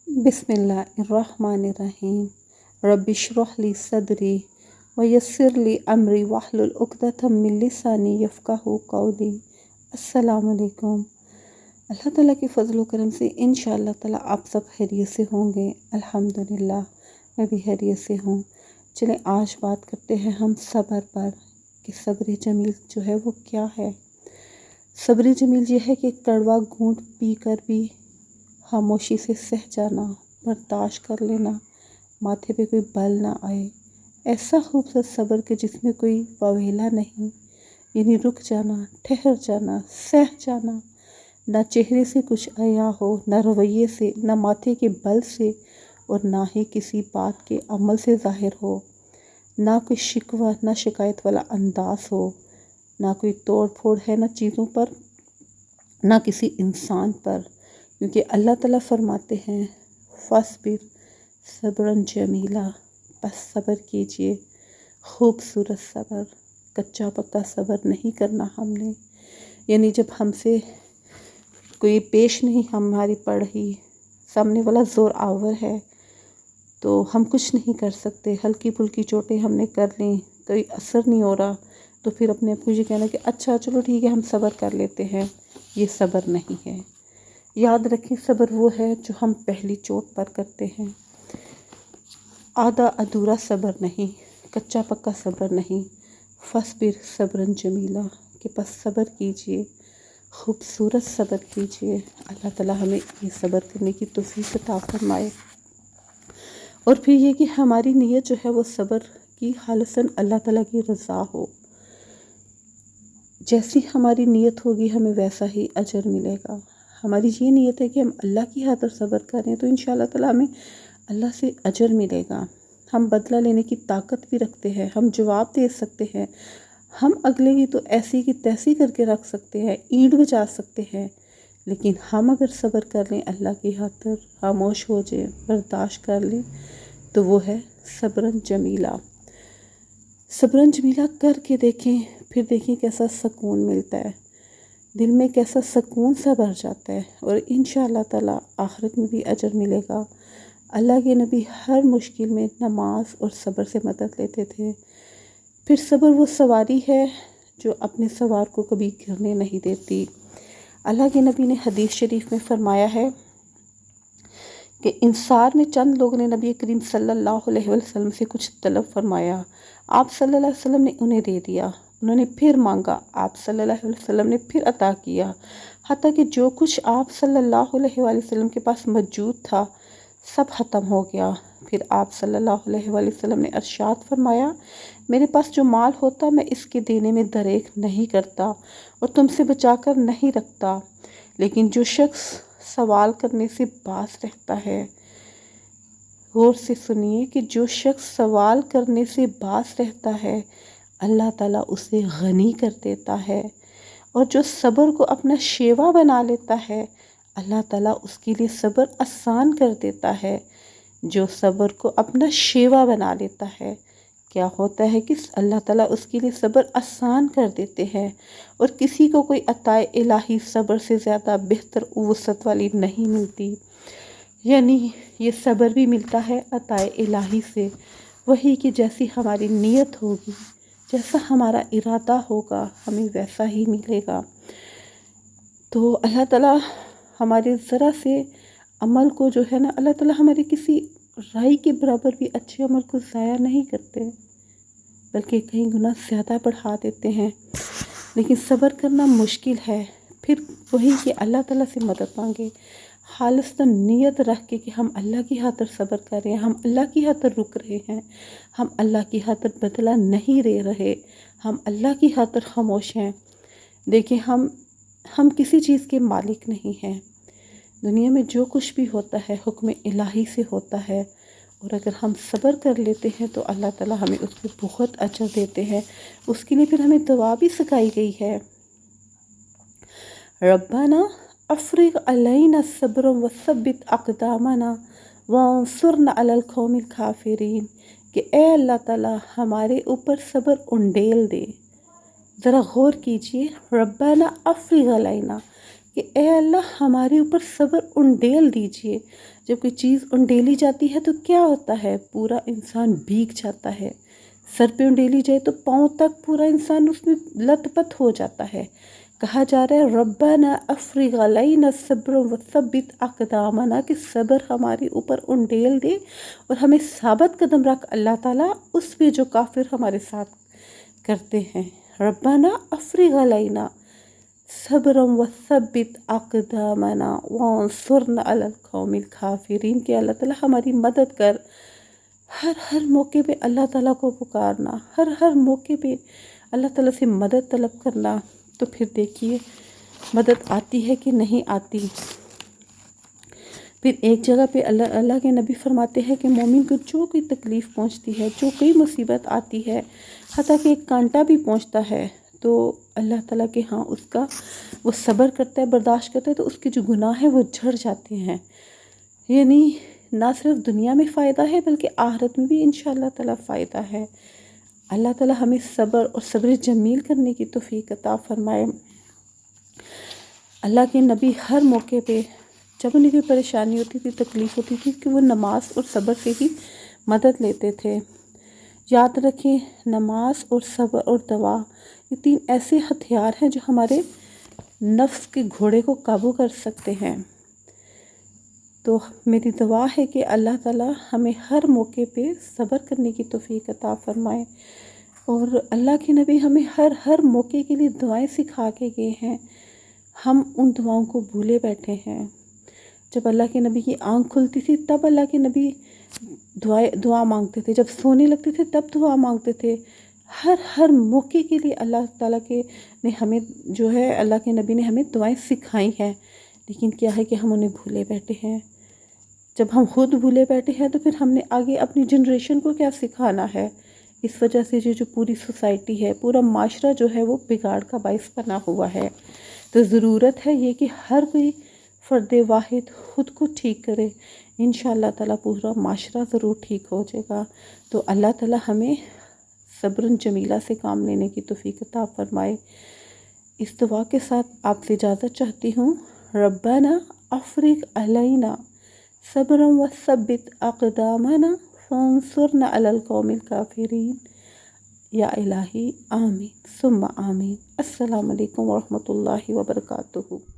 बिस्मिल्लाहिर्रहमानिर्रहीम रब्बि इश्रह ली सदरी वयस्सिर ली अमरी वहलुल उक़दतम मिन लिसानी यफ़क़हू क़ौली। अस्सलामु अलैकुम। अल्लाह ताला के फ़ज़ल व करम से इंशाअल्लाह ताला आप सब खैरियत से होंगे। अल्हम्दुलिल्लाह मैं भी खैरियत से हूँ। चलें आज बात करते हैं हम सब्र पर कि सब्र जमील जो है वो क्या है। सब्र जमील ये है कि कड़वा घूंट पी कर भी खामोशी से सह जाना, बर्दाश्त कर लेना, माथे पे कोई बल ना आए, ऐसा खूबसूरत सब्र कि जिसमें कोई ववेला नहीं, यानी रुक जाना, ठहर जाना, सह जाना, ना चेहरे से कुछ आया हो, ना रवैये से, ना माथे के बल से और ना ही किसी बात के अमल से ज़ाहिर हो, ना कोई शिकवा ना शिकायत वाला अंदाज हो, ना कोई तोड़ फोड़ है ना चीज़ों पर, ना किसी इंसान पर। क्योंकि अल्लाह ताला फरमाते हैं फ़स्बिर सब्रन जमीला, बस सब्र कीजिए, खूबसूरत सब्र, कच्चा पक्का सब्र नहीं करना हमने। यानी जब हमसे कोई पेश नहीं हमारी पड़ रही, सामने वाला ज़ोर आवर है तो हम कुछ नहीं कर सकते, हल्की फुल्की चोटें हमने कर लीं, कोई असर नहीं हो रहा तो फिर अपने आप को ये कहना कि अच्छा चलो ठीक है हम सब्र कर लेते हैं, ये सब्र नहीं है। याद रखें सब्र वो है जो हम पहली चोट पर करते हैं, आधा अधूरा सब्र नहीं, कच्चा पक्का सब्र नहीं। फ़स्बिर सब्रन जमीला कि बस सब्र कीजिए, खूबसूरत सब्र कीजिए। अल्लाह ताला हमें ये सब्र करने की तौफीक अता फरमाए। और फिर ये कि हमारी नीयत जो है वो सब्र की खालिसन अल्लाह ताला की रज़ा हो। जैसी हमारी नीयत होगी हमें वैसा ही अजर मिलेगा। हमारी ये नीयत है कि हम अल्लाह की खातिर सब्र करें तो इंशाअल्लाह ताला हमें अल्लाह से अजर मिलेगा। हम बदला लेने की ताकत भी रखते हैं, हम जवाब दे सकते हैं, हम अगले की तो ऐसी की तैसी करके रख सकते हैं, ईंट बजा सकते हैं। लेकिन हम अगर सब्र कर लें अल्लाह की खातिर, खामोश हो जाए, बर्दाश्त कर लें तो वो है सब्रन जमीला। सब्रन जमीला करके देखें, फिर देखें कैसा सुकून मिलता है, दिल में कैसा सुकून सा भर जाता है और इंशाअल्लाह ताला आखिरत में भी अजर मिलेगा। अल्लाह के नबी हर मुश्किल में नमाज और सब्र से मदद लेते थे। फिर सब्र वो सवारी है जो अपने सवार को कभी गिरने नहीं देती। अल्लाह के नबी ने हदीस शरीफ में फरमाया है कि इंसार में चंद लोगों ने नबी करीम सल्लल्लाहु अलैहि वसल्लम से कुछ तलब फरमाया, आप सल्लल्लाहु अलैहि वसल्लम ने उन्हें दे दिया, उन्होंने फिर मांगा, आप सल्लल्लाहु अलैहि वसल्लम ने फिर अता किया, हत्ता कि जो कुछ आप सल्लल्लाहु अलैहि वसल्लम के पास मौजूद था सब ख़त्म हो गया। फिर आप सल्लल्लाहु अलैहि वसल्लम ने इरशाद फरमाया, मेरे पास जो माल होता मैं इसके देने में दरेक नहीं करता और तुमसे बचाकर नहीं रखता, लेकिन जो शख्स सवाल करने से बाज रहता है, गौर से सुनिए कि जो शख्स सवाल करने से बाज रहता है अल्लाह ताला उसे गनी कर देता है, और जो सब्र को अपना शेवा बना लेता है अल्लाह ताला उसके लिए सब्र आसान कर देता है। जो सब्र को अपना शेवा बना लेता है क्या होता है कि अल्लाह ताला उसके लिए सब्र आसान कर देते हैं। और किसी को कोई अताए इलाही सब्र से ज़्यादा बेहतर वसअत वाली नहीं मिलती। यानी ये सब्र भी मिलता है अताए इलाही से, वही कि जैसी हमारी नीयत होगी, जैसा हमारा इरादा होगा हमें वैसा ही मिलेगा। तो अल्लाह ताला हमारे ज़रा से अमल को जो है ना, अल्लाह ताला हमारी किसी राई के बराबर भी अच्छे अमल को ज़ाया नहीं करते, बल्कि कई गुना ज़्यादा बढ़ा देते हैं। लेकिन सब्र करना मुश्किल है। फिर वही कि अल्लाह ताला से मदद मांगे, खालिस्तन नीयत रख के कि हम अल्लाह की खातिर सब्र कर रहे हैं, हम अल्लाह की खातिर रुक रहे हैं, हम अल्लाह की खातिर बदला नहीं ले रहे, हम अल्लाह की खातिर खामोश हैं। देखिए हम किसी चीज़ के मालिक नहीं हैं। दुनिया में जो कुछ भी होता है हुक्म इलाही से होता है, और अगर हम सब्र कर लेते हैं तो अल्लाह ताला हमें उस पर बहुत अजर देते हैं। उसके लिए फिर हमें दुआ भी सिखाई गई है, रब्बाना अफ़रिग़ अलैना सब्रन वसब्बित अक़दामना वंसुरना अलल क़ौमिल काफ़िरीन, कि ए अल्लाह ताला हमारे ऊपर सब्र उंडेल दे। ज़रा गौर कीजिए, रब्बाना अफ़रिग़ अलैना کہ اے اللہ ہمارے اوپر صبر انڈیل دیجئے۔ جب کوئی چیز انڈیلی جاتی ہے تو کیا ہوتا ہے؟ پورا انسان بھیگ جاتا ہے۔ سر پہ انڈیلی جائے تو پاؤں تک پورا انسان اس میں لت پت ہو جاتا ہے۔ کہا جا رہا ہے ربنا افرغ علینا صبرا وثبت اقدامنا، کہ صبر ہمارے اوپر انڈیل دے اور ہمیں ثابت قدم رکھ اللہ تعالیٰ اس پہ جو کافر ہمارے ساتھ کرتے ہیں۔ ربنا افرغ علینا صبرا وثبت اقدامنا وانصرنا علی القوم الکافرین، کہ اللہ تعالیٰ ہماری مدد کر۔ ہر موقع پہ اللہ تعالیٰ کو پکارنا، ہر موقع پہ اللہ تعالیٰ سے مدد طلب کرنا، تو پھر دیکھیے مدد آتی ہے کہ نہیں آتی۔ پھر ایک جگہ پہ اللہ کے نبی فرماتے ہیں کہ مومن کو جو کوئی تکلیف پہنچتی ہے، جو کوئی مصیبت آتی ہے، حتیٰ کہ ایک کانٹا بھی پہنچتا ہے، تو اللہ تعالیٰ کے ہاں اس کا وہ صبر کرتا ہے، برداشت کرتا ہے، تو اس کے جو گناہ ہیں وہ جھڑ جاتے ہیں۔ یعنی نہ صرف دنیا میں فائدہ ہے بلکہ آخرت میں بھی انشاءاللہ تعالیٰ فائدہ ہے۔ اللہ تعالیٰ ہمیں صبر اور صبر جمیل کرنے کی توفیق عطا فرمائے۔ اللہ کے نبی ہر موقع پہ جب انہیں کوئی پریشانی ہوتی تھی، تکلیف ہوتی تھی، کہ وہ نماز اور صبر سے ہی مدد لیتے تھے۔ یاد رکھیں نماز اور صبر اور دعا یہ تین ایسے ہتھیار ہیں جو ہمارے نفس کے گھوڑے کو قابو کر سکتے ہیں۔ تو میری دعا ہے کہ اللہ تعالیٰ ہمیں ہر موقع پہ صبر کرنے کی توفیق عطا فرمائے، اور اللہ کے نبی ہمیں ہر موقع کے لیے دعائیں سکھا کے گئے ہیں، ہم ان دعاؤں کو بھولے بیٹھے ہیں۔ جب اللہ کے نبی کی آنکھ کھلتی تھی تب اللہ کے نبی دعا مانگتے تھے، جب سونے لگتے تھے تب دعا مانگتے تھے۔ ہر موقع کے لیے اللہ تعالیٰ نے ہمیں جو ہے اللہ کے نبی نے ہمیں دعائیں سکھائی ہیں، لیکن کیا ہے کہ ہم انہیں بھولے بیٹھے ہیں۔ جب ہم خود بھولے بیٹھے ہیں تو پھر ہم نے آگے اپنی جنریشن کو کیا سکھانا ہے؟ اس وجہ سے جو پوری سوسائٹی ہے، پورا معاشرہ جو ہے وہ بگاڑ کا باعث بنا ہوا ہے۔ تو ضرورت ہے یہ کہ ہر کوئی فرد واحد خود کو ٹھیک کرے، انشاءاللہ تعالیٰ پورا معاشرہ ضرور ٹھیک ہو جائے گا۔ تو اللہ تعالیٰ ہمیں صبر جمیلہ سے کام لینے کی توفیق عطا فرمائے۔ اس دعا کے ساتھ آپ سے اجازت چاہتی ہوں۔ ربنا افرغ علینا صبرا وثبت اقدامنا وانصرنا علی القوم الکافرین، یا الہی آمین ثم آمین۔ السلام علیکم ورحمۃ اللہ وبرکاتہ۔